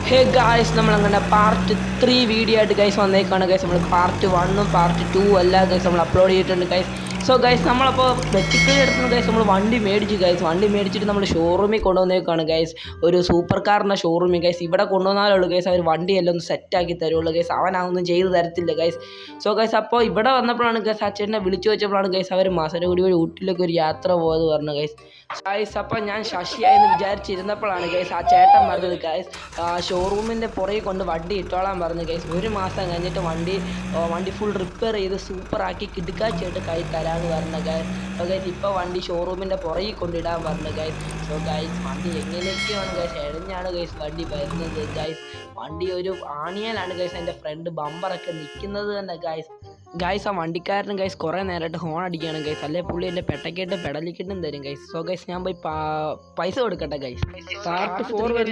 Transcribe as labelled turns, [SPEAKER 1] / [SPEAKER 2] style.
[SPEAKER 1] Hey guys, നമ്മളങ്ങനെ part 3 video ആയിട്ട് guys വന്നേക്കാണ് guys. നമ്മൾ പാർട്ട് 1ഉം പാർട്ട് 2 എല്ലാം ഗൈസ് നമ്മൾ അപ്ലോഡ് ചെയ്തിട്ടുണ്ട് ഗൈസ്. സോ ഗൈസ്, നമ്മളപ്പോൾ വെട്ടിക്കൽ എടുത്തുന്ന ഗൈസ് നമ്മൾ വണ്ടി മേടിച്ചു ഗൈസ്. വണ്ടി മേടിച്ചിട്ട് നമ്മൾ ഷോറൂമിൽ കൊണ്ടുവന്നേക്കാണ് ഗൈസ്. ഒരു സൂപ്പർ കാറിൻ്റെ ഷോറൂമിൽ ഗൈസ്. ഇവിടെ കൊണ്ടുവന്നാലുള്ളൂ ഗൈസ് അവർ വണ്ടിയെല്ലാം ഒന്ന് സെറ്റാക്കി തരുള്ളൂ ഗൈസ്. അവനൊന്നും ചെയ്ത് തരത്തില്ല ഗൈസ്. സോ ഗൈസ്, അപ്പോൾ ഇവിടെ വന്നപ്പോഴാണ് ഗൈസ് ആ ചേട്ടനെ വിളിച്ചു വെച്ചപ്പോഴാണ് ഗൈസ് അവർ മാസനഗുഡി വഴി ഊട്ടിയിലേക്ക് ഒരു യാത്ര പോയത് പറഞ്ഞു ഗൈസ്. ഗൈസ്, അപ്പോൾ ഞാൻ ശശിയായെന്ന് വിചാരിച്ചിരുന്നപ്പോഴാണ് ഗൈസ് ആ ചേട്ടൻ പറഞ്ഞത് ഗൈസ് ഷോറൂമിൻ്റെ പുറകെ കൊണ്ട് വണ്ടി ഇട്ടോളാൻ പറഞ്ഞു ഗൈസ്. ഒരു മാസം കഴിഞ്ഞിട്ട് വണ്ടി ഫുൾ റിപ്പയർ ചെയ്ത് സൂപ്പറാക്കി കിടുക്കാച്ചായിട്ട് കൈ തരാമെന്ന് പറഞ്ഞു ഗൈസ്. സോ ഗൈസ്, ഇപ്പോൾ വണ്ടി ഷോറൂമിൻ്റെ പുറകെ കൊണ്ടിടാൻ പറഞ്ഞു ഗൈസ്. സോ ഗൈസ്, വണ്ടി എങ്ങനെയൊക്കെയാണ് ഗൈസ് എഴഞ്ഞാണ് ഗൈസ് വണ്ടി വരുന്നത് ഗൈസ്. വണ്ടി ഒരു ആണിയാലാണ് ഗൈസ് എൻ്റെ ഫ്രണ്ട് ബമ്പറൊക്കെ നിൽക്കുന്നത് തന്നെ ഗൈസ്. ആ വണ്ടിക്കാരനും ഗൈസ് കുറേ നേരമായിട്ട് ഹോൺ അടിക്കുകയാണ് ഗൈസ്. അല്ലെ പുള്ളി എൻ്റെ പെട്ടക്കേട്ട് പെടലിക്കിട്ടും തരും ഗൈസ്. സോ ഗൈസ്, ഞാൻ പോയി പൈസ കൊടുക്കട്ടെ ഗൈസ്. പാർട്ട് 4